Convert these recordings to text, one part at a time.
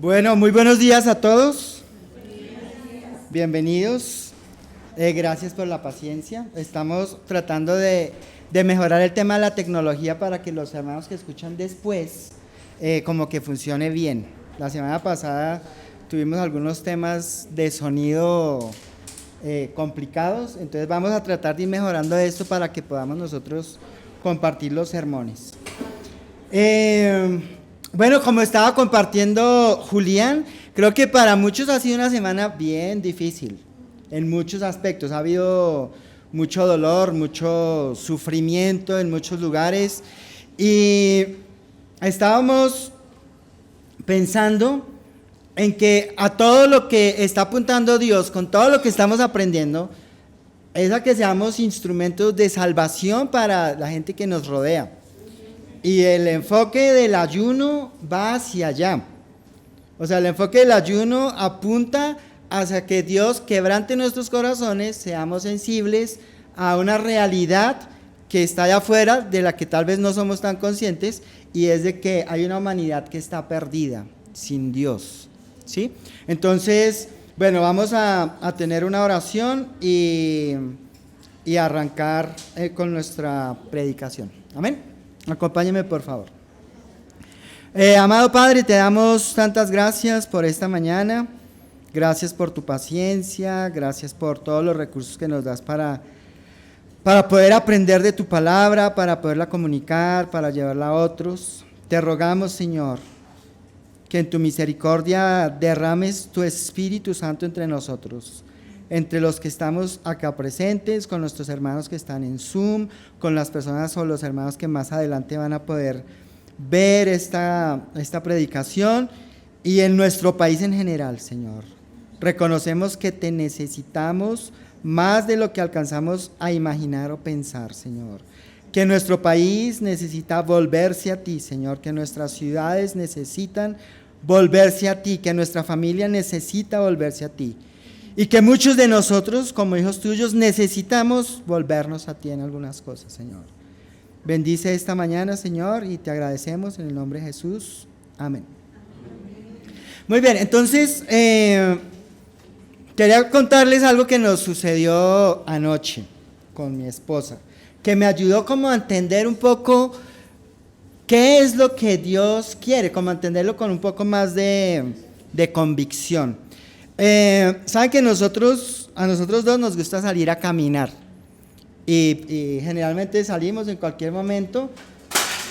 Bueno, muy buenos días a todos. Bienvenidos. Gracias por la paciencia. Estamos tratando de mejorar el tema de la tecnología para que los hermanos que escuchan después como que funcione bien. La semana pasada tuvimos algunos temas de sonido complicados, entonces vamos a tratar de ir mejorando esto para que podamos nosotros compartir los sermones. Bueno, como estaba compartiendo Julián, creo que para muchos ha sido una semana bien difícil, en muchos aspectos. Ha habido mucho dolor, mucho sufrimiento en muchos lugares, y estábamos pensando en que a todo lo que está apuntando Dios, con todo lo que estamos aprendiendo, es a que seamos instrumentos de salvación para la gente que nos rodea. Y el enfoque del ayuno va hacia allá. O sea, el enfoque del ayuno apunta hacia que Dios quebrante nuestros corazones, seamos sensibles a una realidad que está allá afuera, de la que tal vez no somos tan conscientes, y es de que hay una humanidad que está perdida, sin Dios, ¿sí? Entonces, bueno, vamos a tener una oración y arrancar con nuestra predicación. Amén. Acompáñeme, por favor. Amado Padre, te damos tantas gracias por esta mañana. Gracias por tu paciencia, gracias por todos los recursos que nos das para poder aprender de tu palabra, para poderla comunicar, para llevarla a otros. Te rogamos, Señor, que en tu misericordia derrames tu Espíritu Santo entre nosotros, entre los que estamos acá presentes, con nuestros hermanos que están en Zoom, con las personas o los hermanos que más adelante van a poder ver esta predicación, y en nuestro país en general, Señor. Reconocemos que te necesitamos más de lo que alcanzamos a imaginar o pensar, Señor. Que nuestro país necesita volverse a ti, Señor. Que nuestras ciudades necesitan volverse a ti. Que nuestra familia necesita volverse a ti. Y que muchos de nosotros, como hijos tuyos, necesitamos volvernos a ti en algunas cosas, Señor. Bendice esta mañana, Señor, y te agradecemos en el nombre de Jesús. Amén. Muy bien, entonces, quería contarles algo que nos sucedió anoche con mi esposa, que me ayudó como a entender un poco qué es lo que Dios quiere, como a entenderlo con un poco más de convicción. Saben que a nosotros dos nos gusta salir a caminar, y generalmente salimos en cualquier momento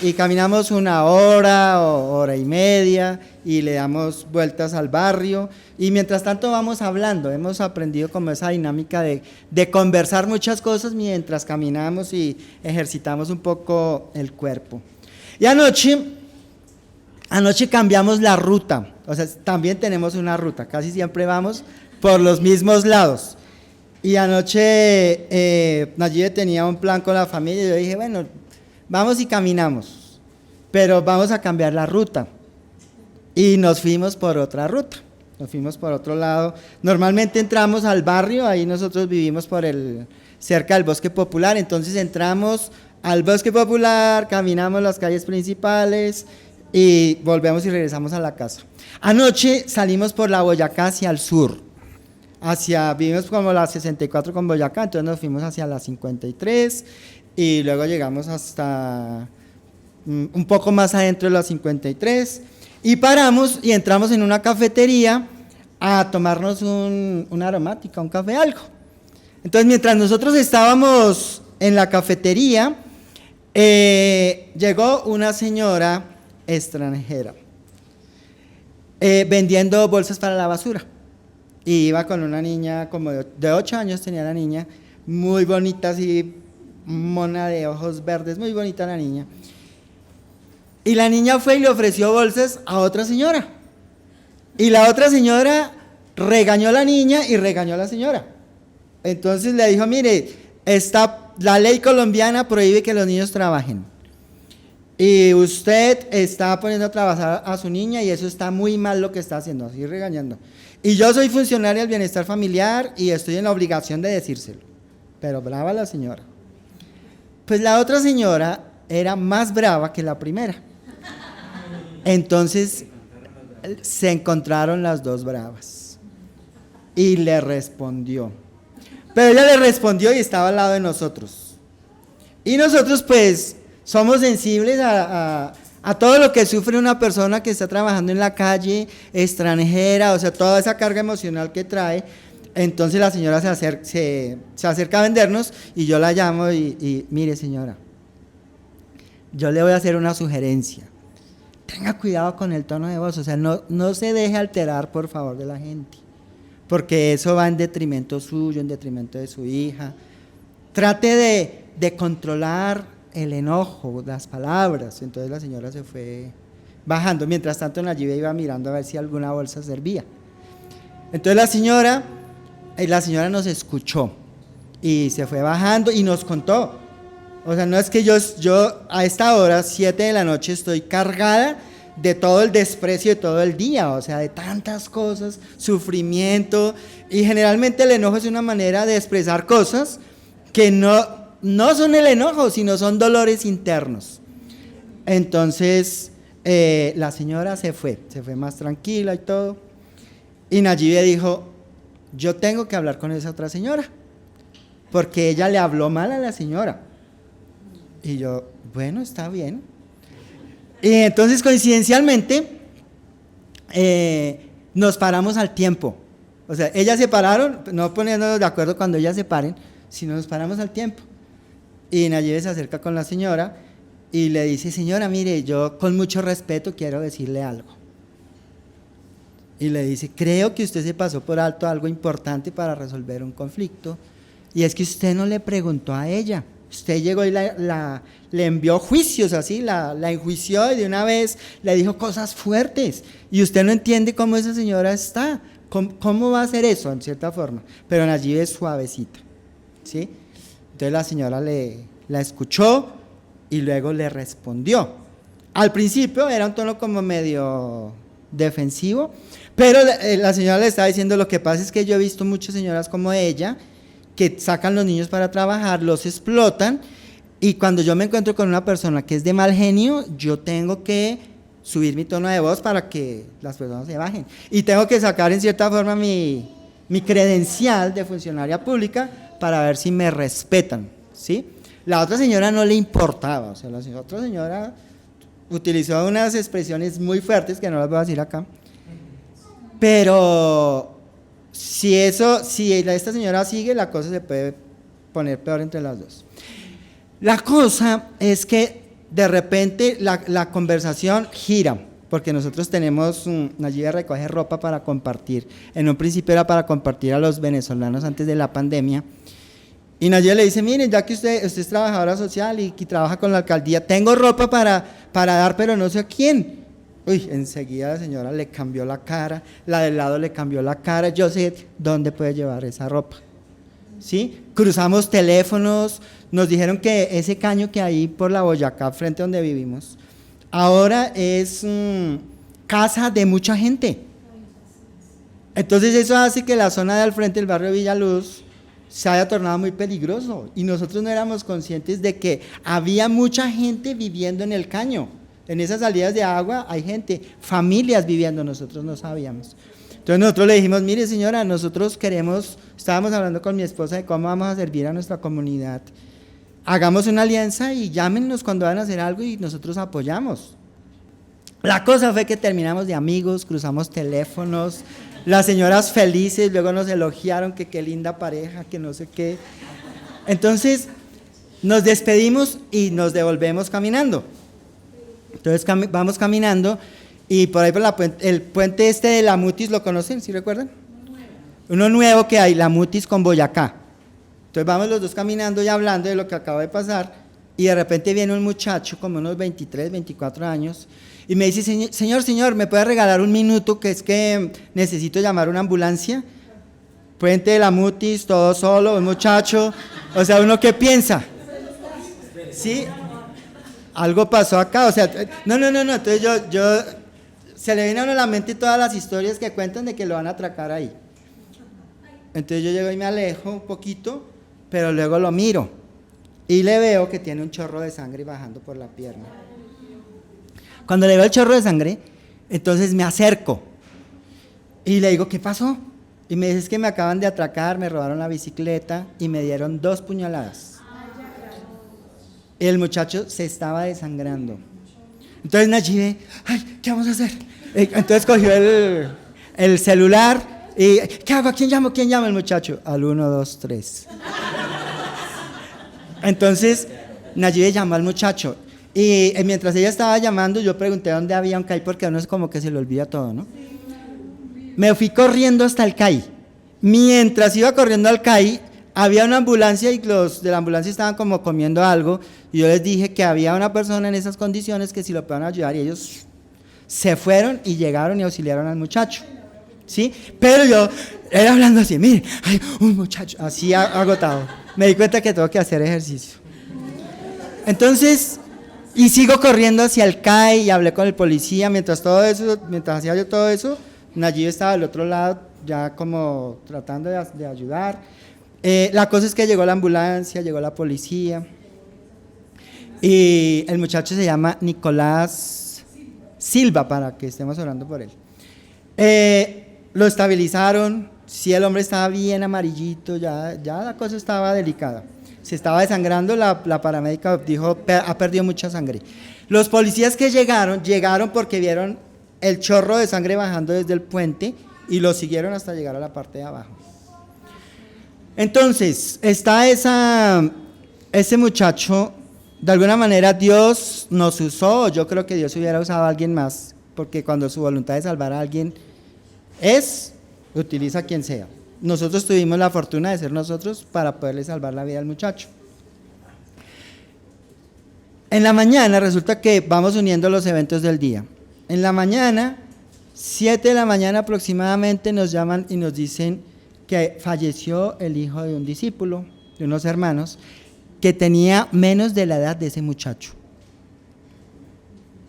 y caminamos una hora o hora y media y le damos vueltas al barrio, y mientras tanto vamos hablando. Hemos aprendido como esa dinámica de conversar muchas cosas mientras caminamos y ejercitamos un poco el cuerpo. Y anoche cambiamos la ruta. O sea, también tenemos una ruta, casi siempre vamos por los mismos lados. Y anoche Nayib tenía un plan con la familia, y yo dije, bueno, vamos y caminamos, pero vamos a cambiar la ruta. Y nos fuimos por otra ruta, nos fuimos por otro lado. Normalmente entramos al barrio, ahí nosotros vivimos cerca del Bosque Popular, entonces entramos al Bosque Popular, caminamos las calles principales y volvemos y regresamos a la casa. Anoche salimos por la Boyacá hacia el sur, vivimos como la 64 con Boyacá, entonces nos fuimos hacia la 53 y luego llegamos hasta un poco más adentro de la 53 y paramos y entramos en una cafetería a tomarnos una aromática, un café, algo. Entonces, mientras nosotros estábamos en la cafetería, llegó una señora extranjera vendiendo bolsas para la basura, y iba con una niña como de 8 años, tenía la niña, muy bonita, así, mona de ojos verdes, muy bonita la niña, y la niña fue y le ofreció bolsas a otra señora, y la otra señora regañó a la niña y regañó a la señora. Entonces le dijo, mire, la ley colombiana prohíbe que los niños trabajen, y usted está poniendo a trabajar a su niña, y eso está muy mal lo que está haciendo, así regañando. Y yo soy funcionaria del bienestar familiar y estoy en la obligación de decírselo. Pero brava la señora. Pues la otra señora era más brava que la primera. Entonces se encontraron las dos bravas y le respondió. Pero ella le respondió y estaba al lado de nosotros. Y nosotros pues somos sensibles a todo lo que sufre una persona que está trabajando en la calle, extranjera, o sea, toda esa carga emocional que trae. Entonces la señora se acerca a vendernos y yo la llamo y mire señora, yo le voy a hacer una sugerencia. Tenga cuidado con el tono de voz, o sea, no se deje alterar por favor de la gente, porque eso va en detrimento suyo, en detrimento de su hija. Trate de controlar el enojo, las palabras. Entonces la señora se fue bajando, mientras tanto Nayib iba mirando a ver si alguna bolsa servía. Entonces la señora nos escuchó y se fue bajando y nos contó. O sea, no es que yo a esta hora, 7 de la noche, estoy cargada de todo el desprecio de todo el día, o sea, de tantas cosas, sufrimiento, y generalmente el enojo es una manera de expresar cosas que no son el enojo, sino son dolores internos. Entonces, la señora se fue más tranquila y todo, y Nayib dijo, yo tengo que hablar con esa otra señora, porque ella le habló mal a la señora. Y yo, bueno, está bien. Y entonces, coincidencialmente, nos paramos al tiempo. O sea, ellas se pararon, no poniéndonos de acuerdo cuando ellas se paren, sino nos paramos al tiempo. Y Nayib se acerca con la señora y le dice, señora, mire, yo con mucho respeto quiero decirle algo. Y le dice, creo que usted se pasó por alto algo importante para resolver un conflicto, y es que usted no le preguntó a ella. Usted llegó y le envió juicios así, la enjuició y de una vez le dijo cosas fuertes. Y usted no entiende cómo esa señora está. ¿Cómo va a hacer eso, en cierta forma? Pero Nayib es suavecita, ¿sí? Entonces la señora la escuchó y luego le respondió. Al principio era un tono como medio defensivo, pero la señora le estaba diciendo, lo que pasa es que yo he visto muchas señoras como ella, que sacan los niños para trabajar, los explotan, y cuando yo me encuentro con una persona que es de mal genio, yo tengo que subir mi tono de voz para que las personas se bajen, y tengo que sacar en cierta forma mi credencial de funcionaria pública para ver si me respetan, ¿sí? La otra señora no le importaba, o sea, la otra señora utilizó unas expresiones muy fuertes que no las voy a decir acá, pero si esta señora sigue, la cosa se puede poner peor entre las dos. La cosa es que de repente la conversación gira, porque nosotros tenemos, Nayib recoge ropa para compartir. En un principio era para compartir a los venezolanos antes de la pandemia. Y Nayib le dice, miren, ya que usted es trabajadora social y trabaja con la alcaldía, tengo ropa para dar, pero no sé a quién. Uy, enseguida la señora le cambió la cara, la del lado le cambió la cara, yo sé dónde puede llevar esa ropa, ¿sí? Cruzamos teléfonos, nos dijeron que ese caño que hay por la Boyacá, frente a donde vivimos, ahora es casa de mucha gente. Entonces eso hace que la zona de al frente del barrio Villaluz se haya tornado muy peligroso, y nosotros no éramos conscientes de que había mucha gente viviendo en el caño. En esas salidas de agua hay gente, familias viviendo, nosotros no sabíamos. Entonces nosotros le dijimos, mire señora, nosotros estábamos hablando con mi esposa de cómo vamos a servir a nuestra comunidad. Hagamos una alianza y llámenos cuando van a hacer algo y nosotros apoyamos. La cosa fue que terminamos de amigos, cruzamos teléfonos, las señoras felices, luego nos elogiaron que qué linda pareja, que no sé qué. Entonces nos despedimos y nos devolvemos caminando. Entonces vamos caminando y por ahí por el puente este de la Mutis, ¿lo conocen? ¿Sí recuerdan? Uno nuevo que hay, la Mutis con Boyacá. Entonces vamos los dos caminando y hablando de lo que acaba de pasar, y de repente viene un muchacho como unos 23, 24 años y me dice, señor, ¿me puede regalar un minuto, que es que necesito llamar a una ambulancia? Puente de la Mutis, todo solo, un muchacho, o sea, ¿uno qué piensa? ¿Sí? Algo pasó acá, o sea, no, entonces yo se le viene a uno a la mente todas las historias que cuentan de que lo van a atracar ahí. Entonces yo llego y me alejo un poquito, pero luego lo miro y le veo que tiene un chorro de sangre bajando por la pierna. Cuando le veo el chorro de sangre, Entonces me acerco y le digo, ¿qué pasó? Y me dice, es que me acaban de atracar, me robaron la bicicleta y me dieron 2 puñaladas. El muchacho se estaba desangrando. Entonces Nayibe, ay, ¿qué vamos a hacer? Entonces cogió el celular y, ¿qué hago? ¿Quién llamo? ¿Quién llama? El muchacho, al 1, 2, 3. Entonces Nayibe llamó al muchacho y mientras ella estaba llamando yo pregunté dónde había un CAI porque a uno es como que se le olvida todo, ¿no? Me fui corriendo hasta el CAI. Mientras iba corriendo al CAI había una ambulancia y los de la ambulancia estaban como comiendo algo y yo les dije que había una persona en esas condiciones que si lo podían ayudar y ellos se fueron y llegaron y auxiliaron al muchacho, ¿sí? Pero yo era hablando así, mire, hay un muchacho así agotado. Me di cuenta que tengo que hacer ejercicio. Entonces, y sigo corriendo hacia el CAI y hablé con el policía mientras hacía yo todo eso, Nayibe estaba al otro lado ya como tratando de ayudar. La cosa es que llegó la ambulancia, llegó la policía y el muchacho se llama Nicolás Silva, para que estemos orando por él. Lo estabilizaron, sí, el hombre estaba bien amarillito, ya la cosa estaba delicada, se estaba desangrando, la paramédica dijo, ha perdido mucha sangre. Los policías que llegaron porque vieron el chorro de sangre bajando desde el puente y lo siguieron hasta llegar a la parte de abajo. Entonces, está ese muchacho, de alguna manera Dios nos usó, yo creo que Dios hubiera usado a alguien más, porque cuando su voluntad de salvar a alguien utiliza a quien sea. Nosotros tuvimos la fortuna de ser nosotros para poderle salvar la vida al muchacho. En la mañana resulta que vamos uniendo los eventos del día. En la mañana, 7 de la mañana aproximadamente, nos llaman y nos dicen que falleció el hijo de un discípulo, de unos hermanos, que tenía menos de la edad de ese muchacho.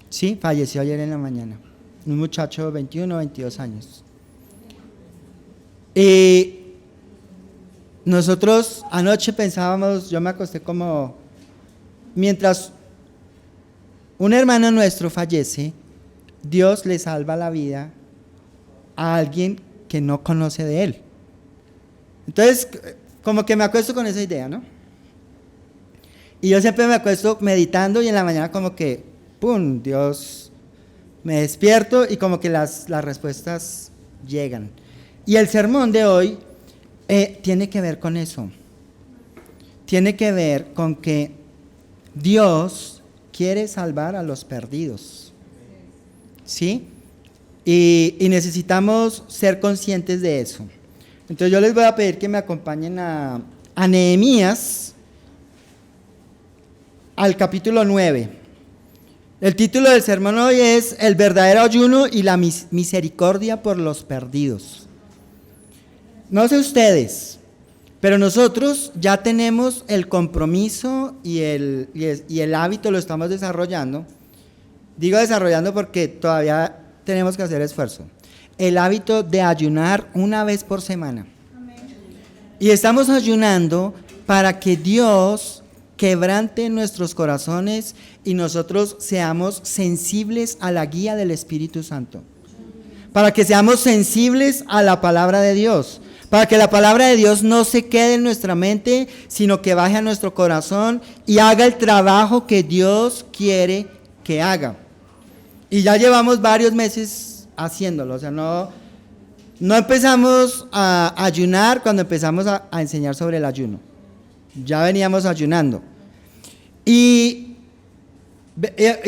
Sí, falleció ayer en la mañana. Un muchacho de 21 o 22 años. Y nosotros anoche pensábamos, yo me acosté como, mientras un hermano nuestro fallece, Dios le salva la vida a alguien que no conoce de él. Entonces, como que me acuesto con esa idea, ¿no? Y yo siempre me acuesto meditando y en la mañana como que, ¡pum!, Dios, me despierto y como que las respuestas llegan. Y el sermón de hoy tiene que ver con eso. Tiene que ver con que Dios quiere salvar a los perdidos. ¿Sí? Y necesitamos ser conscientes de eso. Entonces yo les voy a pedir que me acompañen a Nehemías, al capítulo 9. El título del sermón hoy es El verdadero ayuno y la misericordia por los perdidos. No sé ustedes, pero nosotros ya tenemos el compromiso y el hábito, lo estamos desarrollando. Digo desarrollando porque todavía tenemos que hacer esfuerzo. El hábito de ayunar una vez por semana. Amén. Y estamos ayunando para que Dios quebrante nuestros corazones y nosotros seamos sensibles a la guía del Espíritu Santo. Para que seamos sensibles a la palabra de Dios. Para que la palabra de Dios no se quede en nuestra mente, sino que baje a nuestro corazón y haga el trabajo que Dios quiere que haga. Y ya llevamos varios meses haciéndolo, o sea, no empezamos a ayunar cuando empezamos a enseñar sobre el ayuno. Ya veníamos ayunando. Y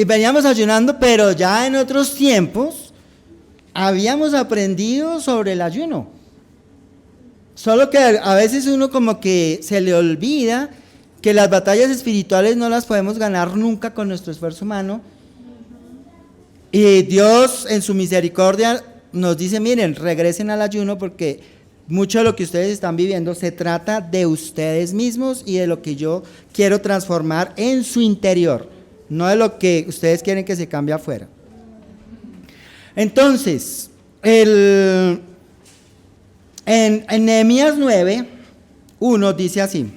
veníamos ayunando, pero ya en otros tiempos habíamos aprendido sobre el ayuno. Solo que a veces uno como que se le olvida que las batallas espirituales no las podemos ganar nunca con nuestro esfuerzo humano. Y Dios en su misericordia nos dice, miren, regresen al ayuno porque mucho de lo que ustedes están viviendo se trata de ustedes mismos y de lo que yo quiero transformar en su interior, no de lo que ustedes quieren que se cambie afuera. Entonces, en Nehemías 9:1 dice así: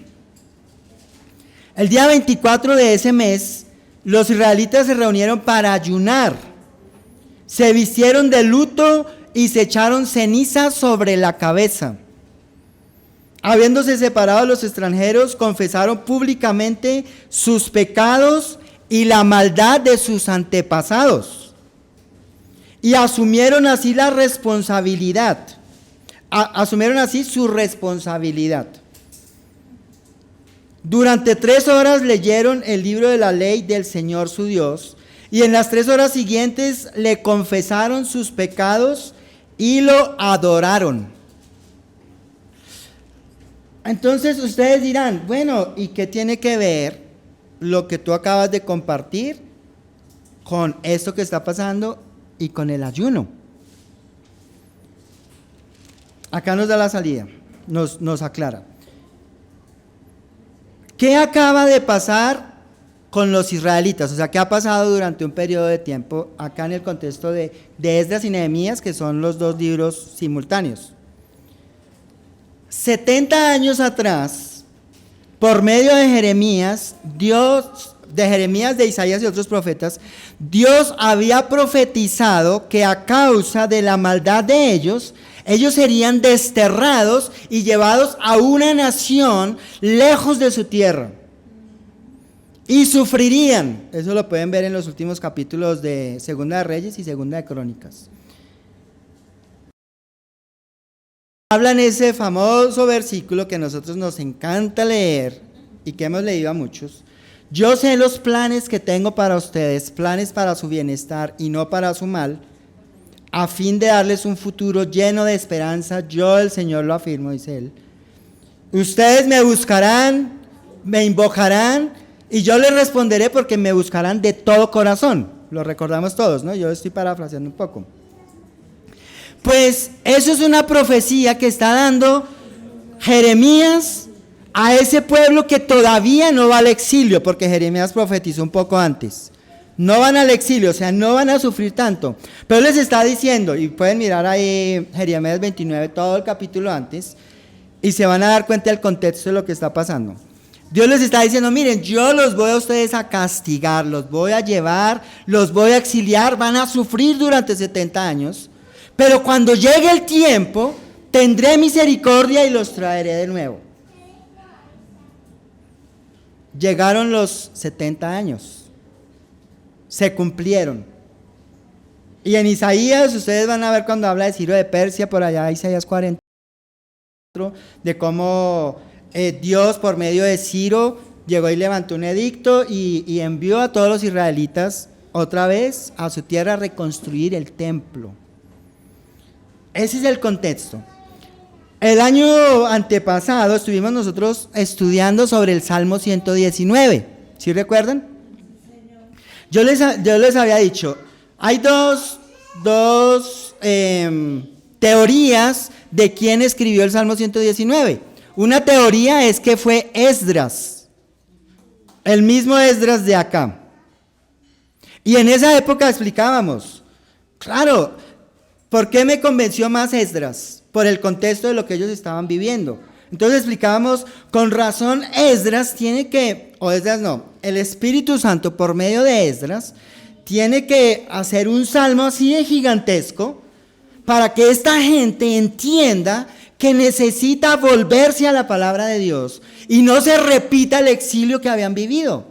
el día 24 de ese mes, los israelitas se reunieron para ayunar. Se vistieron de luto y se echaron ceniza sobre la cabeza. Habiéndose separado los extranjeros, confesaron públicamente sus pecados y la maldad de sus antepasados. Y asumieron así la responsabilidad. Asumieron así su responsabilidad. Durante 3 horas leyeron el libro de la ley del Señor su Dios, y en las 3 horas siguientes le confesaron sus pecados y lo adoraron. Entonces ustedes dirán, bueno, ¿y qué tiene que ver lo que tú acabas de compartir con esto que está pasando y con el ayuno? Acá nos da la salida, nos aclara. ¿Qué acaba de pasar con los israelitas? O sea, ¿qué ha pasado durante un periodo de tiempo acá en el contexto de Esdras y Nehemías, que son los 2 libros simultáneos? 70 años atrás, por medio de Jeremías, de Isaías y otros profetas, Dios había profetizado que a causa de la maldad de ellos serían desterrados y llevados a una nación lejos de su tierra. Y sufrirían. Eso lo pueden ver en los últimos capítulos de Segunda de Reyes y Segunda de Crónicas. Habla en ese famoso versículo que a nosotros nos encanta leer y que hemos leído a muchos. Yo sé los planes que tengo para ustedes, planes para su bienestar y no para su mal, a fin de darles un futuro lleno de esperanza. Yo, el Señor, lo afirmo, dice él. Ustedes me buscarán, me invocarán, y yo les responderé porque me buscarán de todo corazón. Lo recordamos todos, ¿no? Yo estoy parafraseando un poco. Pues eso es una profecía que está dando Jeremías a ese pueblo que todavía no va al exilio, porque Jeremías profetizó un poco antes. No van al exilio, o sea, no van a sufrir tanto. Pero les está diciendo, y pueden mirar ahí Jeremías 29, todo el capítulo antes, y se van a dar cuenta del contexto de lo que está pasando. Dios les está diciendo, miren, yo los voy a ustedes a castigar, los voy a llevar, los voy a exiliar, van a sufrir durante 70 años, pero cuando llegue el tiempo, tendré misericordia y los traeré de nuevo. Llegaron los 70 años, se cumplieron. Y en Isaías, ustedes van a ver cuando habla de Ciro de Persia, por allá Isaías 40, de cómo Dios por medio de Ciro llegó y levantó un edicto y envió a todos los israelitas otra vez a su tierra a reconstruir el templo. Ese es el contexto. El año antepasado estuvimos nosotros estudiando sobre el Salmo 119. ¿Sí recuerdan? Yo les había dicho, hay dos teorías de quién escribió el Salmo 119. Una teoría es que fue Esdras, el mismo Esdras de acá. Y en esa época explicábamos, claro, ¿por qué me convenció más Esdras? Por el contexto de lo que ellos estaban viviendo. Entonces explicábamos, con razón Esdras el Espíritu Santo por medio de Esdras tiene que hacer un salmo así de gigantesco para que esta gente entienda que necesita volverse a la palabra de Dios y no se repita el exilio que habían vivido.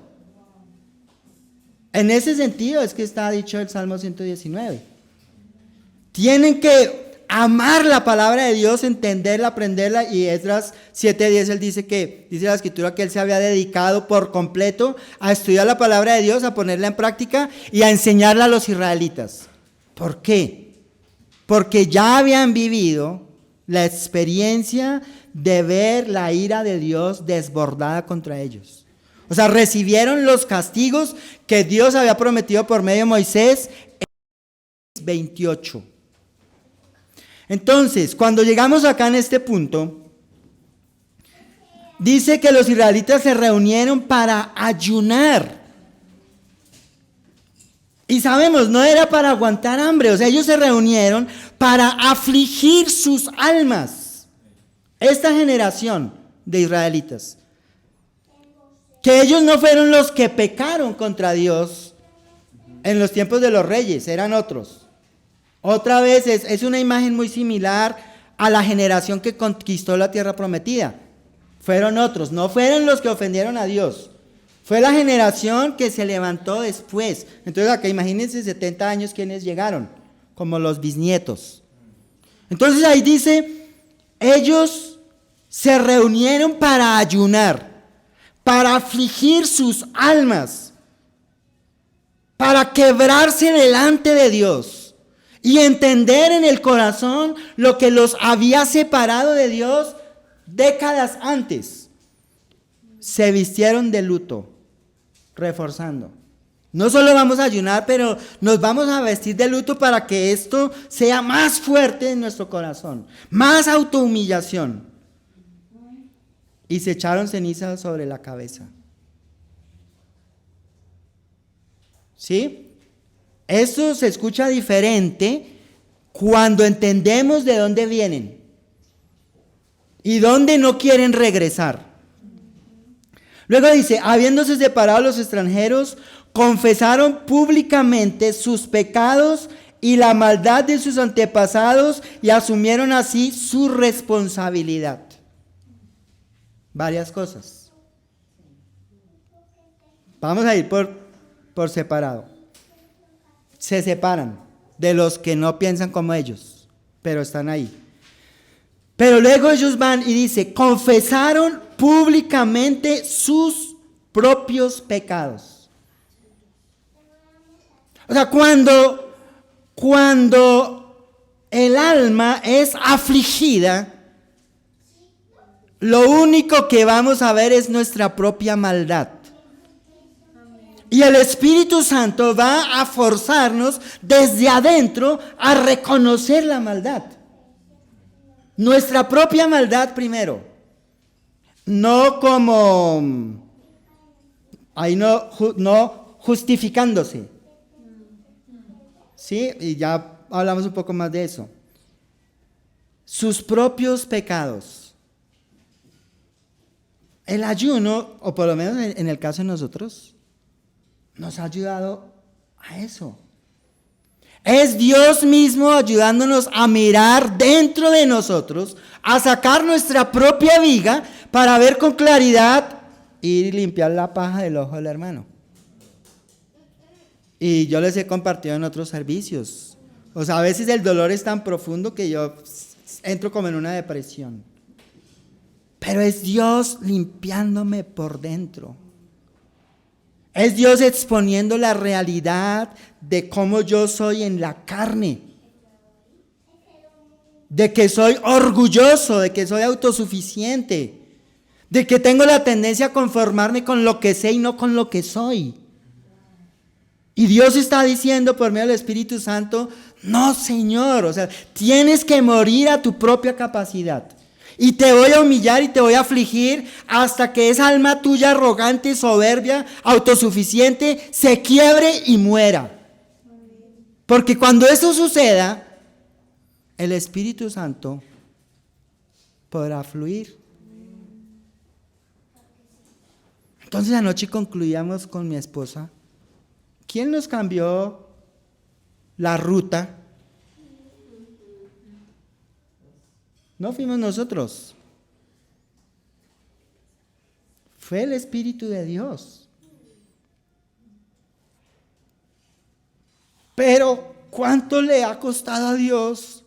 En ese sentido es que está dicho el Salmo 119. Tienen que amar la palabra de Dios, entenderla, aprenderla, y Esdras 7:10 él dice la escritura que él se había dedicado por completo a estudiar la palabra de Dios, a ponerla en práctica y a enseñarla a los israelitas. ¿Por qué? Porque ya habían vivido la experiencia de ver la ira de Dios desbordada contra ellos. O sea, recibieron los castigos que Dios había prometido por medio de Moisés en 28. Entonces, cuando llegamos acá en este punto, dice que los israelitas se reunieron para ayunar. Y sabemos, no era para aguantar hambre, o sea, ellos se reunieron para afligir sus almas. Esta generación de israelitas, que ellos no fueron los que pecaron contra Dios en los tiempos de los reyes, eran otros. Otra vez es una imagen muy similar a la generación que conquistó la tierra prometida. Fueron otros, no fueron los que ofendieron a Dios. Fue la generación que se levantó después. Entonces acá imagínense 70 años quienes llegaron, como los bisnietos. Entonces ahí dice, ellos se reunieron para ayunar, para afligir sus almas, para quebrarse delante de Dios y entender en el corazón lo que los había separado de Dios décadas antes. Se vistieron de luto, reforzando. No solo vamos a ayunar, pero nos vamos a vestir de luto para que esto sea más fuerte en nuestro corazón, más autohumillación. Y se echaron cenizas sobre la cabeza. ¿Sí? Esto se escucha diferente cuando entendemos de dónde vienen y dónde no quieren regresar. Luego dice, habiéndose separado los extranjeros, confesaron públicamente sus pecados y la maldad de sus antepasados y asumieron así su responsabilidad. Varias cosas. Vamos a ir por separado. Se separan de los que no piensan como ellos, pero están ahí. Pero luego ellos van y dice, confesaron públicamente sus propios pecados. O sea, cuando el alma es afligida, lo único que vamos a ver es nuestra propia maldad. Y el Espíritu Santo va a forzarnos desde adentro a reconocer la maldad. Nuestra propia maldad primero. No como, ahí no justificándose. ¿Sí? Y ya hablamos un poco más de eso. Sus propios pecados. El ayuno, o por lo menos en el caso de nosotros, nos ha ayudado a eso. Es Dios mismo ayudándonos a mirar dentro de nosotros, a sacar nuestra propia viga para ver con claridad y limpiar la paja del ojo del hermano. Y yo les he compartido en otros servicios. O sea, a veces el dolor es tan profundo que yo entro como en una depresión. Pero es Dios limpiándome por dentro. Es Dios exponiendo la realidad de cómo yo soy en la carne. De que soy orgulloso, de que soy autosuficiente. De que tengo la tendencia a conformarme con lo que sé y no con lo que soy. Y Dios está diciendo por medio del Espíritu Santo, no, Señor, o sea, tienes que morir a tu propia capacidad. Y te voy a humillar y te voy a afligir hasta que esa alma tuya arrogante, soberbia, autosuficiente, se quiebre y muera. Porque cuando eso suceda, el Espíritu Santo podrá fluir. Entonces anoche concluíamos con mi esposa. ¿Quién nos cambió la ruta? No fuimos nosotros. Fue el Espíritu de Dios. Pero, ¿cuánto le ha costado a Dios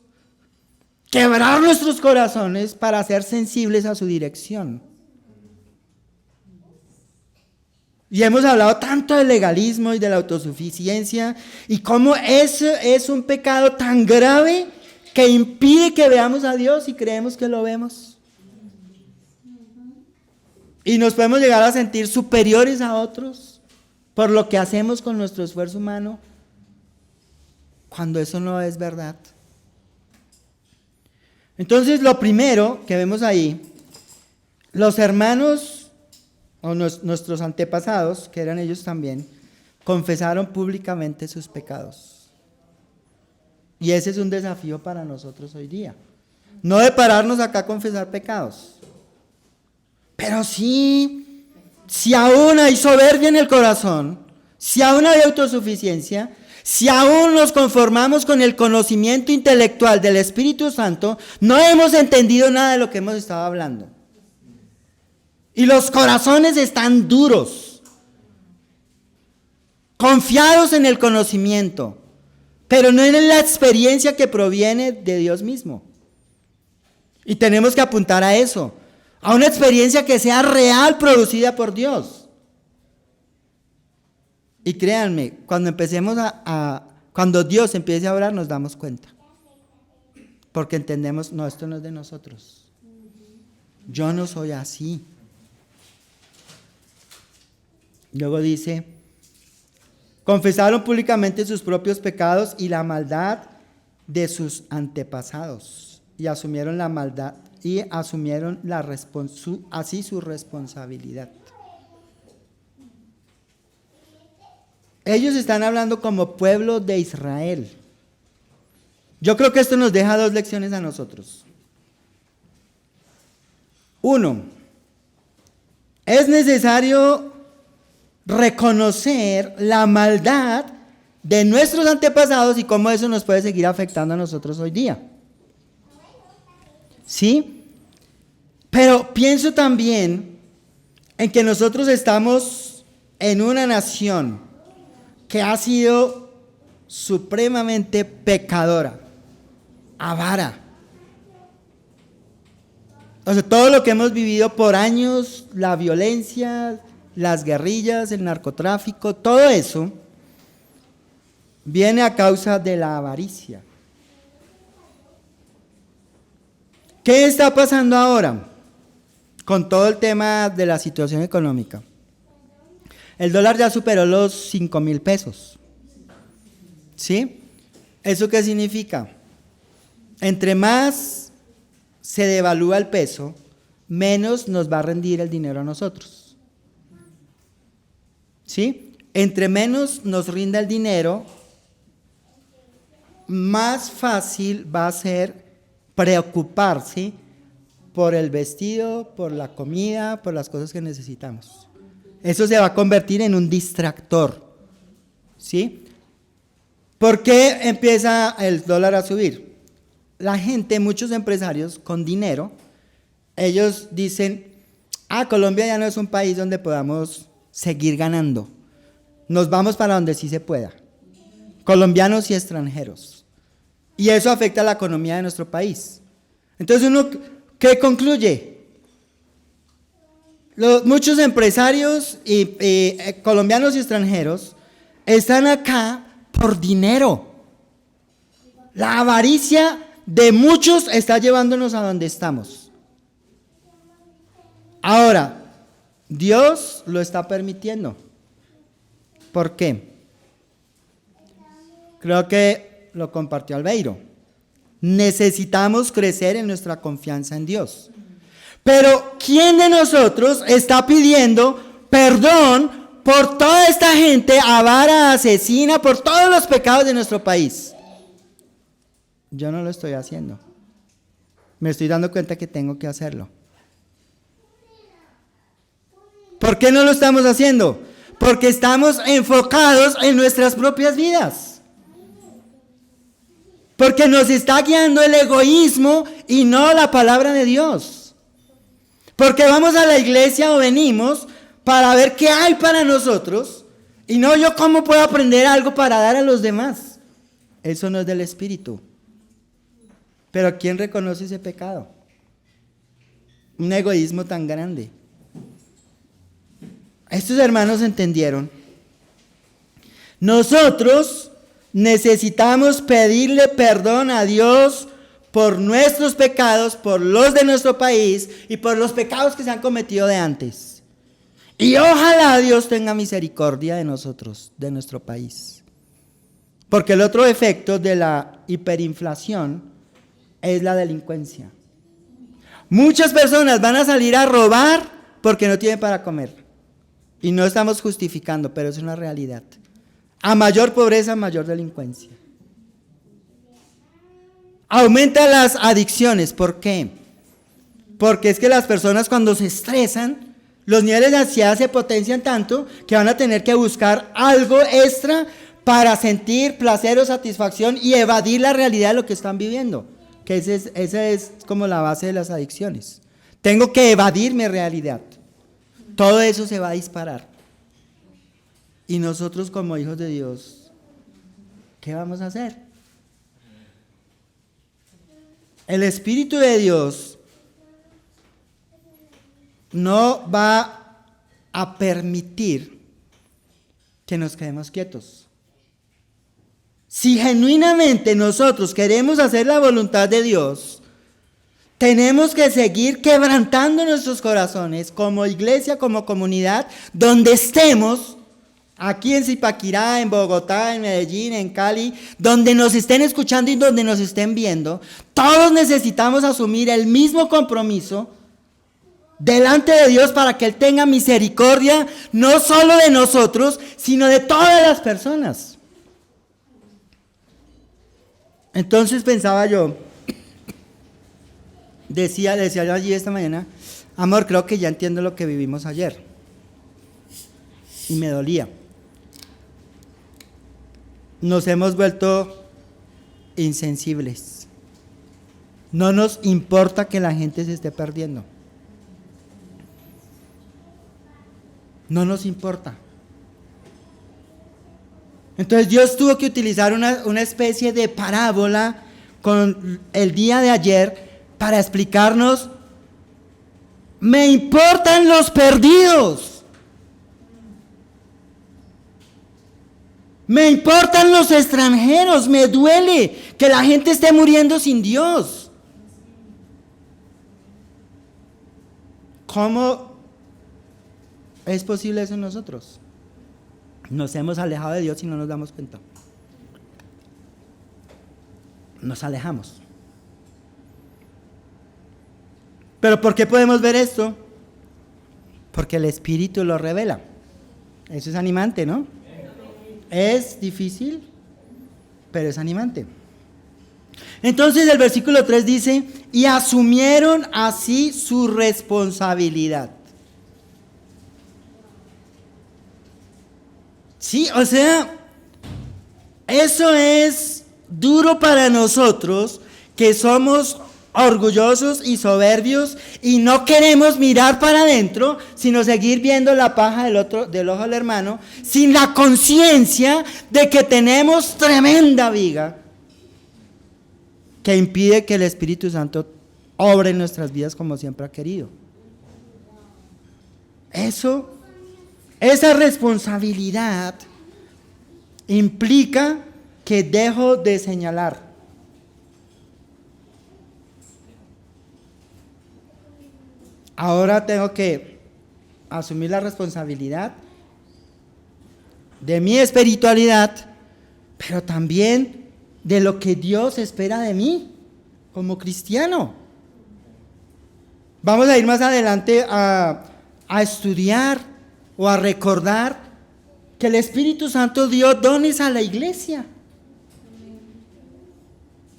quebrar nuestros corazones para ser sensibles a su dirección? Y hemos hablado tanto del legalismo y de la autosuficiencia y cómo eso es un pecado tan grave que impide que veamos a Dios y creemos que lo vemos. Y nos podemos llegar a sentir superiores a otros por lo que hacemos con nuestro esfuerzo humano, cuando eso no es verdad. Entonces, lo primero que vemos ahí, los hermanos o nuestros antepasados, que eran ellos también, confesaron públicamente sus pecados. Y ese es un desafío para nosotros hoy día. No de pararnos acá a confesar pecados. Pero si aún hay soberbia en el corazón, si aún hay autosuficiencia, Si aún nos conformamos con el conocimiento intelectual del Espíritu Santo, no hemos entendido nada de lo que hemos estado hablando. Y los corazones están duros, confiados en el conocimiento, pero no en la experiencia que proviene de Dios mismo. Y tenemos que apuntar a eso, a una experiencia que sea real, producida por Dios. Y créanme, cuando Dios empiece a hablar, nos damos cuenta. Porque entendemos, no, esto no es de nosotros. Yo no soy así. Luego dice, confesaron públicamente sus propios pecados y la maldad de sus antepasados. Y asumieron la maldad y asumieron así su responsabilidad. Ellos están hablando como pueblo de Israel. Yo creo que esto nos deja dos lecciones a nosotros. Uno, es necesario reconocer la maldad de nuestros antepasados y cómo eso nos puede seguir afectando a nosotros hoy día. ¿Sí? Pero pienso también en que nosotros estamos en una nación que ha sido supremamente pecadora, avara. O sea, todo lo que hemos vivido por años, la violencia, las guerrillas, el narcotráfico, todo eso viene a causa de la avaricia. ¿Qué está pasando ahora con todo el tema de la situación económica? El dólar ya superó los 5,000 pesos. ¿Sí? ¿Eso qué significa? Entre más se devalúa el peso, menos nos va a rendir el dinero a nosotros. ¿Sí? Entre menos nos rinda el dinero, más fácil va a ser preocuparse por el vestido, por la comida, por las cosas que necesitamos. Eso se va a convertir en un distractor. ¿Sí? ¿Por qué empieza el dólar a subir? La gente, muchos empresarios con dinero, ellos dicen, Colombia ya no es un país donde podamos seguir ganando. Nos vamos para donde sí se pueda. Colombianos y extranjeros. Y eso afecta a la economía de nuestro país. Entonces uno, ¿qué concluye? Muchos empresarios colombianos y extranjeros están acá por dinero. La avaricia de muchos está llevándonos a donde estamos. Ahora, Dios lo está permitiendo. ¿Por qué? Creo que lo compartió Albeiro. Necesitamos crecer en nuestra confianza en Dios. Pero ¿quién de nosotros está pidiendo perdón por toda esta gente avara, asesina, por todos los pecados de nuestro país? Yo no lo estoy haciendo. Me estoy dando cuenta que tengo que hacerlo. ¿Por qué no lo estamos haciendo? Porque estamos enfocados en nuestras propias vidas. Porque nos está guiando el egoísmo y no la palabra de Dios. Porque vamos a la iglesia o venimos para ver qué hay para nosotros y no yo cómo puedo aprender algo para dar a los demás. Eso no es del Espíritu. Pero ¿quién reconoce ese pecado? Un egoísmo tan grande. Estos hermanos entendieron. Nosotros necesitamos pedirle perdón a Dios por nuestros pecados, por los de nuestro país y por los pecados que se han cometido de antes. Y ojalá Dios tenga misericordia de nosotros, de nuestro país. Porque el otro efecto de la hiperinflación es la delincuencia. Muchas personas van a salir a robar porque no tienen para comer. Y no estamos justificando, pero es una realidad. A mayor pobreza, mayor delincuencia. Aumenta las adicciones. ¿Por qué? Porque es que las personas cuando se estresan, los niveles de ansiedad se potencian tanto que van a tener que buscar algo extra para sentir placer o satisfacción y evadir la realidad de lo que están viviendo. Que esa es como la base de las adicciones. Tengo que evadir mi realidad. Todo eso se va a disparar. Y nosotros como hijos de Dios, ¿qué vamos a hacer? El Espíritu de Dios no va a permitir que nos quedemos quietos. Si genuinamente nosotros queremos hacer la voluntad de Dios, tenemos que seguir quebrantando nuestros corazones como iglesia, como comunidad, donde estemos, aquí en Zipaquirá, en Bogotá, en Medellín, en Cali, donde nos estén escuchando y donde nos estén viendo. Todos necesitamos asumir el mismo compromiso delante de Dios para que Él tenga misericordia, no solo de nosotros, sino de todas las personas. Entonces pensaba yo, decía yo allí esta mañana, amor, creo que ya entiendo lo que vivimos ayer. Y me dolía. Nos hemos vuelto insensibles. No nos importa que la gente se esté perdiendo. No nos importa. Entonces Dios tuvo que utilizar una especie de parábola con el día de ayer para explicarnos, me importan los perdidos. Me importan los extranjeros, me duele que la gente esté muriendo sin Dios. ¿Cómo es posible eso en nosotros? Nos hemos alejado de Dios y no nos damos cuenta. Nos alejamos. ¿Pero por qué podemos ver esto? Porque el Espíritu lo revela. Eso es animante, ¿no? Es difícil, pero es animante. Entonces el versículo 3 dice, y asumieron así su responsabilidad. Sí, o sea, eso es duro para nosotros que somos orgullosos y soberbios y no queremos mirar para adentro, sino seguir viendo la paja del ojo del hermano, sin la conciencia de que tenemos tremenda viga que impide que el Espíritu Santo obre en nuestras vidas como siempre ha querido. Esa responsabilidad implica que dejo de señalar. Ahora tengo que asumir la responsabilidad de mi espiritualidad, pero también de lo que Dios espera de mí como cristiano. Vamos a ir más adelante a estudiar o a recordar que el Espíritu Santo dio dones a la iglesia.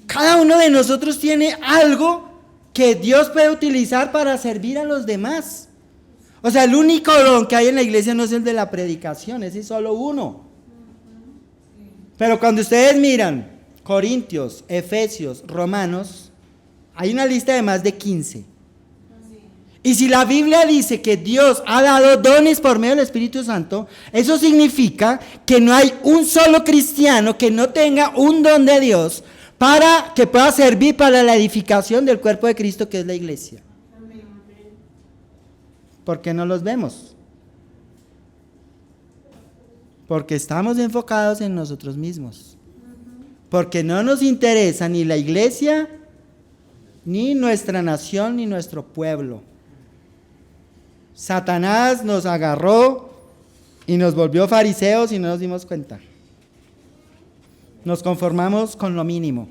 Cada uno de nosotros tiene algo que Dios puede utilizar para servir a los demás. O sea, el único don que hay en la iglesia no es el de la predicación, ese es solo uno. Pero cuando ustedes miran Corintios, Efesios, Romanos, hay una lista de más de 15. Y si la Biblia dice que Dios ha dado dones por medio del Espíritu Santo, eso significa que no hay un solo cristiano que no tenga un don de Dios para que pueda servir para la edificación del cuerpo de Cristo, que es la iglesia. ¿Por qué no los vemos? Porque estamos enfocados en nosotros mismos. Porque no nos interesa ni la iglesia, ni nuestra nación, ni nuestro pueblo. Satanás nos agarró y nos volvió fariseos y no nos dimos cuenta. Nos conformamos con lo mínimo.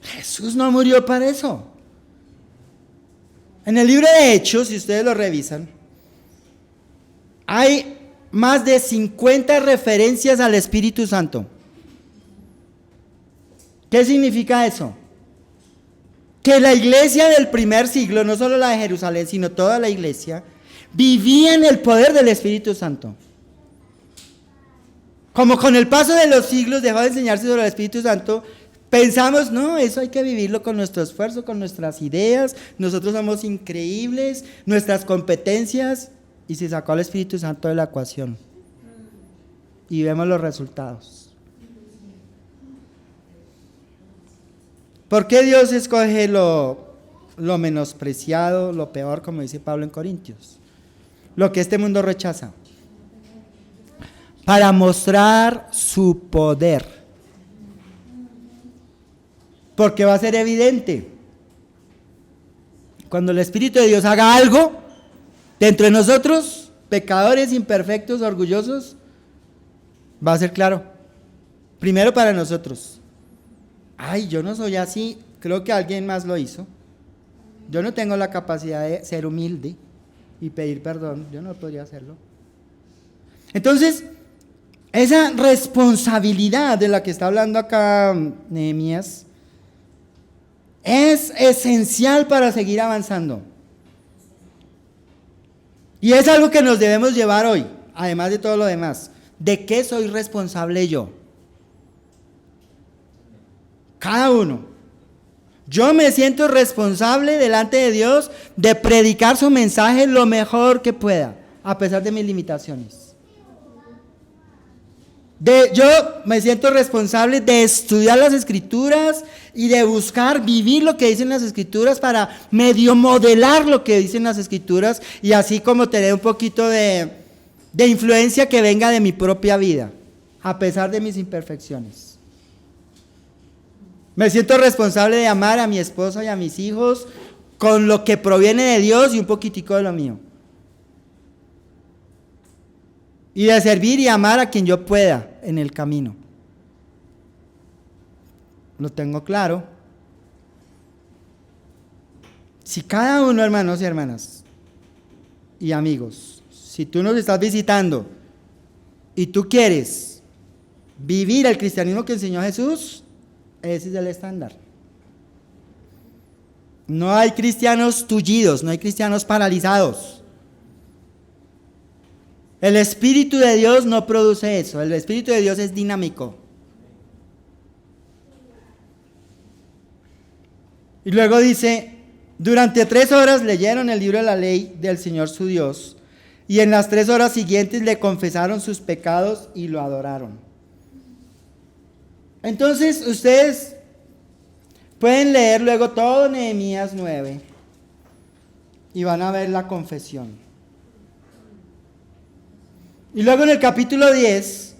Jesús no murió para eso. En el libro de Hechos, si ustedes lo revisan, hay más de 50 referencias al Espíritu Santo. ¿Qué significa eso? Que la iglesia del primer siglo, no solo la de Jerusalén, sino toda la iglesia, vivía en el poder del Espíritu Santo. como con el paso de los siglos dejó de enseñarse sobre el Espíritu Santo, pensamos, no, eso hay que vivirlo con nuestro esfuerzo, con nuestras ideas, nosotros somos increíbles, nuestras competencias, y se sacó al Espíritu Santo de la ecuación. Y vemos los resultados. ¿Por qué Dios escoge lo menospreciado, lo peor, como dice Pablo en Corintios? Lo que este mundo rechaza. Para mostrar su poder. Porque va a ser evidente. Cuando el Espíritu de Dios haga algo dentro de nosotros, pecadores, imperfectos, orgullosos, va a ser claro. Primero para nosotros. Ay, yo no soy así, creo que alguien más lo hizo. Yo no tengo la capacidad de ser humilde y pedir perdón, yo no podría hacerlo. Entonces, esa responsabilidad de la que está hablando acá Nehemías es esencial para seguir avanzando. Y es algo que nos debemos llevar hoy, además de todo lo demás. ¿De qué soy responsable yo? Cada uno. Yo me siento responsable delante de Dios de predicar su mensaje lo mejor que pueda, a pesar de mis limitaciones. Yo me siento responsable de estudiar las Escrituras y de buscar vivir lo que dicen las Escrituras para medio modelar lo que dicen las Escrituras y así como tener un poquito de influencia que venga de mi propia vida, a pesar de mis imperfecciones. Me siento responsable de amar a mi esposa y a mis hijos con lo que proviene de Dios y un poquitico de lo mío. Y de servir y amar a quien yo pueda en el camino. Lo tengo claro. Si cada uno, hermanos y hermanas, y amigos, si tú nos estás visitando y tú quieres vivir el cristianismo que enseñó Jesús, ese es el estándar. No hay cristianos tullidos, no hay cristianos paralizados. El Espíritu de Dios no produce eso, el Espíritu de Dios es dinámico. Y luego dice, durante 3 horas leyeron el libro de la ley del Señor su Dios, y en las 3 horas siguientes le confesaron sus pecados y lo adoraron. Entonces ustedes pueden leer luego todo Nehemías 9 y van a ver la confesión. Y luego en el capítulo 10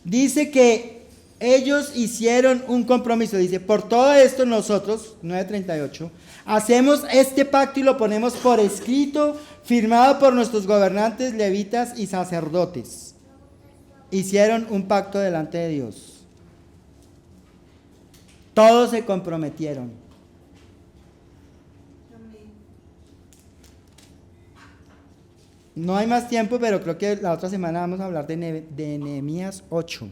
dice que ellos hicieron un compromiso. Dice, por todo esto nosotros, 9:38, hacemos este pacto y lo ponemos por escrito, firmado por nuestros gobernantes, levitas y sacerdotes. Hicieron un pacto delante de Dios. Todos se comprometieron. No hay más tiempo, pero creo que la otra semana vamos a hablar de Nehemías 8.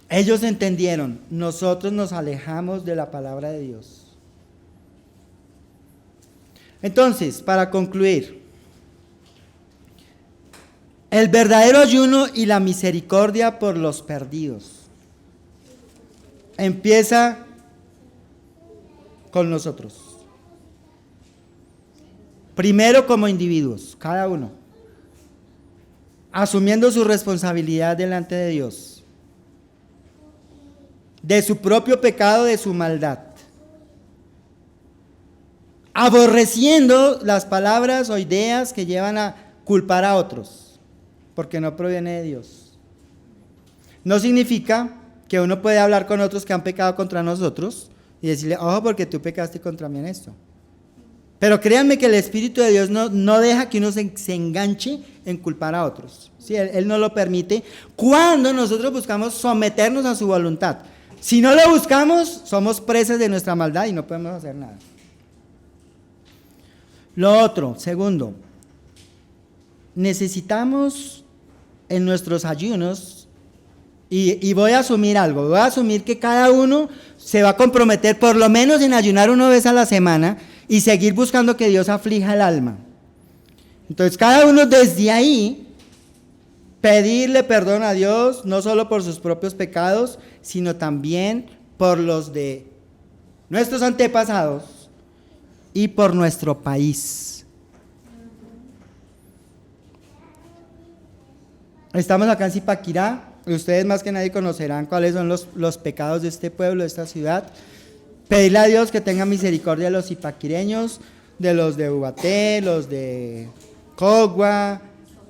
Ellos entendieron, nosotros nos alejamos de la palabra de Dios. Entonces, para concluir, el verdadero ayuno y la misericordia por los perdidos empieza con nosotros. Primero como individuos, cada uno, asumiendo su responsabilidad delante de Dios, de su propio pecado, de su maldad, aborreciendo las palabras o ideas que llevan a culpar a otros, porque no proviene de Dios. No significa que uno puede hablar con otros que han pecado contra nosotros y decirle, ojo, porque tú pecaste contra mí en esto. Pero créanme que el Espíritu de Dios no deja que uno se enganche en culpar a otros. ¿Sí? Él no lo permite cuando nosotros buscamos someternos a su voluntad. Si no lo buscamos, somos presas de nuestra maldad y no podemos hacer nada. Lo otro, segundo, necesitamos en nuestros ayunos, y voy a asumir algo, voy a asumir que cada uno se va a comprometer por lo menos en ayunar 1 vez a la semana y seguir buscando que Dios aflija el alma. Entonces cada uno desde ahí pedirle perdón a Dios, no solo por sus propios pecados, sino también por los de nuestros antepasados y por nuestro país. Estamos acá en Zipaquirá, y ustedes más que nadie conocerán cuáles son los pecados de este pueblo, de esta ciudad. Pedirle a Dios que tenga misericordia de los zipaquireños, de los de Ubaté, los de Cogua,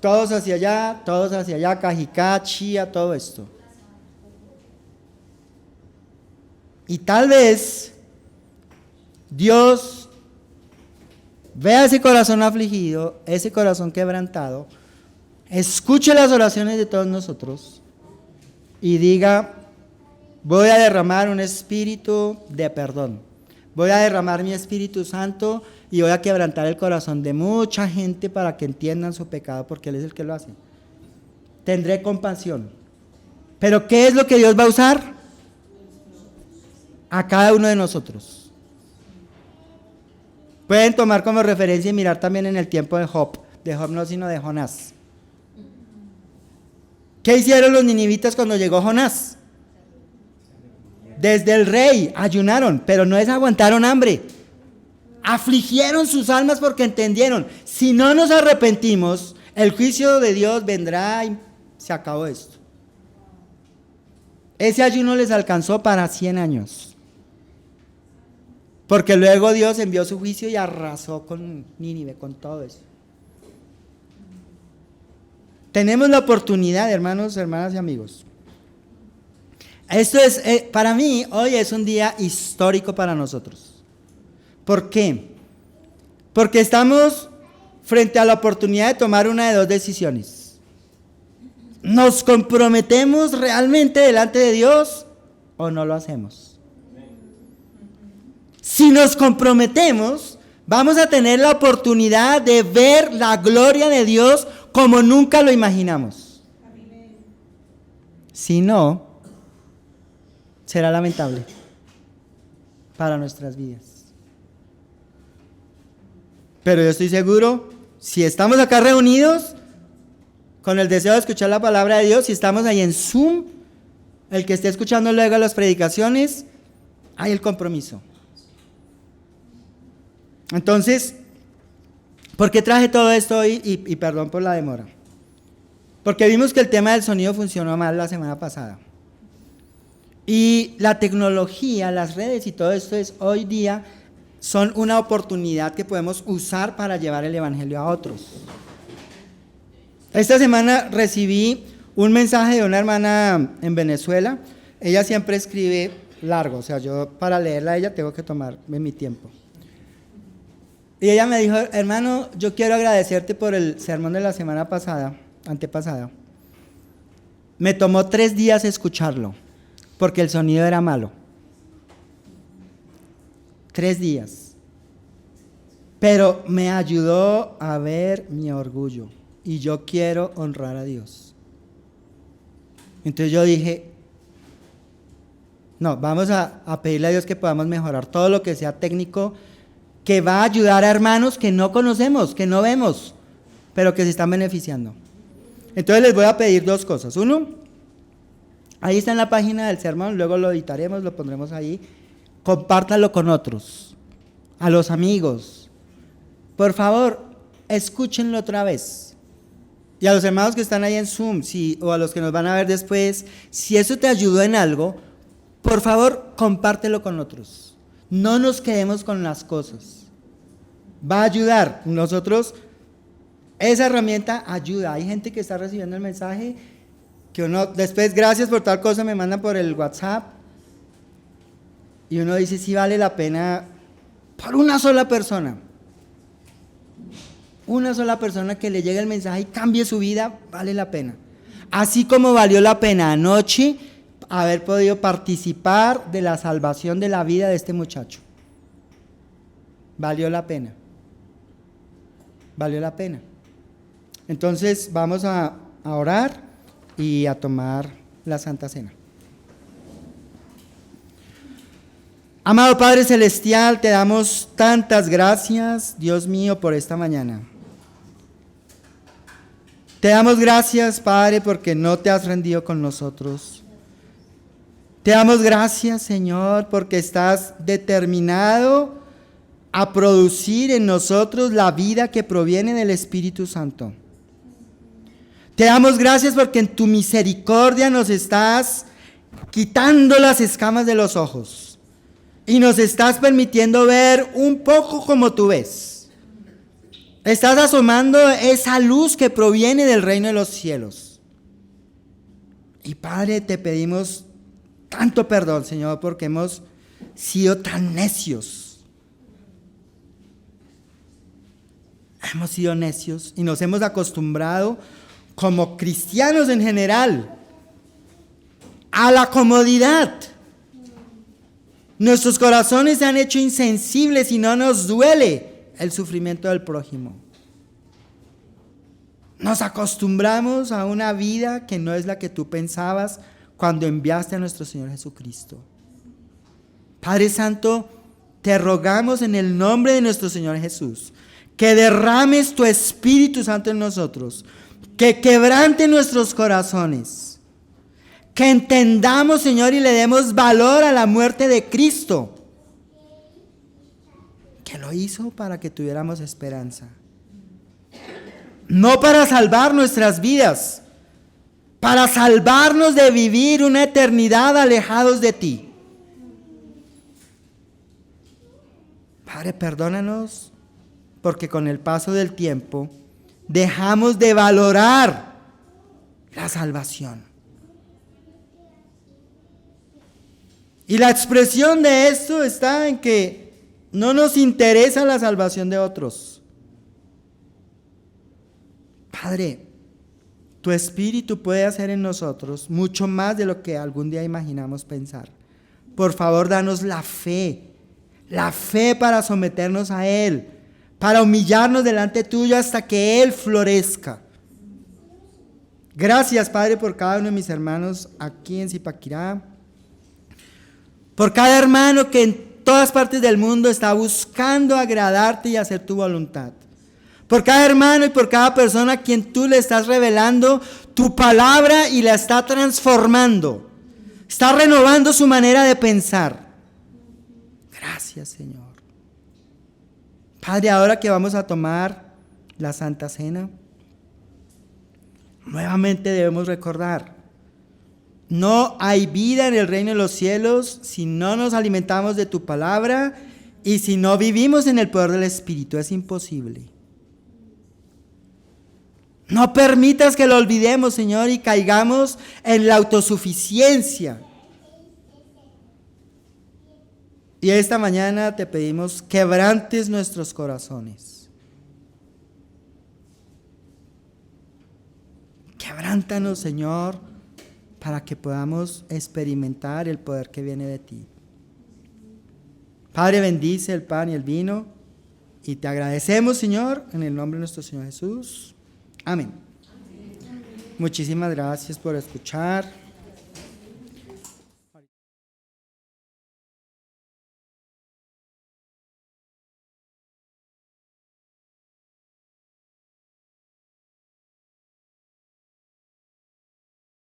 todos hacia allá, Cajicá, Chía, todo esto. Y tal vez Dios vea ese corazón afligido, ese corazón quebrantado, escuche las oraciones de todos nosotros y diga: voy a derramar un espíritu de perdón, voy a derramar mi Espíritu Santo y voy a quebrantar el corazón de mucha gente para que entiendan su pecado, porque Él es el que lo hace. Tendré compasión. Pero ¿qué es lo que Dios va a usar? A cada uno de nosotros. Pueden tomar como referencia y mirar también en el tiempo de Job no, sino de Jonás. ¿Qué hicieron los ninivitas cuando llegó Jonás? Desde el rey ayunaron, pero no aguantaron hambre. Afligieron sus almas porque entendieron: si no nos arrepentimos, el juicio de Dios vendrá y se acabó esto. Ese ayuno les alcanzó para 100 años. Porque luego Dios envió su juicio y arrasó con Nínive, con todo eso. Tenemos la oportunidad, hermanos, hermanas y amigos. Esto es, para mí, hoy es un día histórico para nosotros. ¿Por qué? Porque estamos frente a la oportunidad de tomar una de dos decisiones. ¿Nos comprometemos realmente delante de Dios o no lo hacemos? Si nos comprometemos, vamos a tener la oportunidad de ver la gloria de Dios como nunca lo imaginamos. Si no, será lamentable para nuestras vidas. Pero yo estoy seguro, si estamos acá reunidos con el deseo de escuchar la palabra de Dios, si estamos ahí en Zoom, el que esté escuchando luego las predicaciones, hay el compromiso. Entonces, ¿por qué traje todo esto hoy? Y perdón por la demora. Porque vimos que el tema del sonido funcionó mal la semana pasada. Y la tecnología, las redes y todo esto hoy día son una oportunidad que podemos usar para llevar el evangelio a otros. Esta semana recibí un mensaje de una hermana en Venezuela. Ella siempre escribe largo, o sea, yo para leerla a ella tengo que tomarme mi tiempo. Y ella me dijo: hermano, yo quiero agradecerte por el sermón de la semana antepasada. Me tomó 3 días escucharlo, porque el sonido era malo. 3 días. Pero me ayudó a ver mi orgullo. Y yo quiero honrar a Dios. Entonces yo dije: no, vamos a pedirle a Dios que podamos mejorar todo lo que sea técnico, que va a ayudar a hermanos que no conocemos, que no vemos, pero que se están beneficiando. Entonces les voy a pedir 2 cosas. Uno, ahí está en la página del sermón, luego lo editaremos, lo pondremos ahí. Compártanlo con otros, a los amigos. Por favor, escúchenlo otra vez. Y a los hermanos que están ahí en Zoom, o a los que nos van a ver después, si eso te ayudó en algo, por favor, compártelo con otros. No nos quedemos con las cosas. Va a ayudar. Nosotros, esa herramienta ayuda. Hay gente que está recibiendo el mensaje, que uno, después, gracias por tal cosa, me mandan por el WhatsApp. Y uno dice: sí vale la pena por una sola persona. Una sola persona que le llegue el mensaje y cambie su vida, vale la pena. Así como valió la pena anoche haber podido participar de la salvación de la vida de este muchacho. Valió la pena. Valió la pena. Entonces vamos a orar y a tomar la Santa Cena. Amado Padre Celestial, te damos tantas gracias, Dios mío, por esta mañana. Te damos gracias, Padre, porque no te has rendido con nosotros. Te damos gracias, Señor, porque estás determinado a producir en nosotros la vida que proviene del Espíritu Santo. Te damos gracias porque en tu misericordia nos estás quitando las escamas de los ojos y nos estás permitiendo ver un poco como tú ves. Estás asomando esa luz que proviene del reino de los cielos. Y Padre, te pedimos tanto perdón, Señor, porque hemos sido tan necios. Hemos sido necios y nos hemos acostumbrado como cristianos en general a la comodidad. Nuestros corazones se han hecho insensibles y no nos duele el sufrimiento del prójimo. Nos acostumbramos a una vida que no es la que tú pensabas cuando enviaste a nuestro Señor Jesucristo. Padre Santo, te rogamos en el nombre de nuestro Señor Jesús que derrames tu Espíritu Santo en nosotros, que quebrante nuestros corazones, que entendamos, Señor, y le demos valor a la muerte de Cristo, que lo hizo para que tuviéramos esperanza. No para salvar nuestras vidas, para salvarnos de vivir una eternidad alejados de ti. Padre, perdónanos, porque con el paso del tiempo dejamos de valorar la salvación. Y la expresión de esto está en que no nos interesa la salvación de otros. Padre, tu Espíritu puede hacer en nosotros mucho más de lo que algún día imaginamos pensar. Por favor, danos la fe para someternos a Él, para humillarnos delante tuyo hasta que Él florezca. Gracias, Padre, por cada uno de mis hermanos aquí en Zipaquirá, por cada hermano que en todas partes del mundo está buscando agradarte y hacer tu voluntad. Por cada hermano y por cada persona a quien tú le estás revelando tu palabra y la está transformando. Está renovando su manera de pensar. Gracias, Señor. Padre, ahora que vamos a tomar la Santa Cena, nuevamente debemos recordar, no hay vida en el reino de los cielos si no nos alimentamos de tu palabra y si no vivimos en el poder del Espíritu. Es imposible. No permitas que lo olvidemos, Señor, y caigamos en la autosuficiencia. Y esta mañana te pedimos quebrantes nuestros corazones. Quebrántanos, Señor, para que podamos experimentar el poder que viene de ti. Padre, bendice el pan y el vino y te agradecemos, Señor, en el nombre de nuestro Señor Jesús. Amén. Muchísimas gracias por escuchar.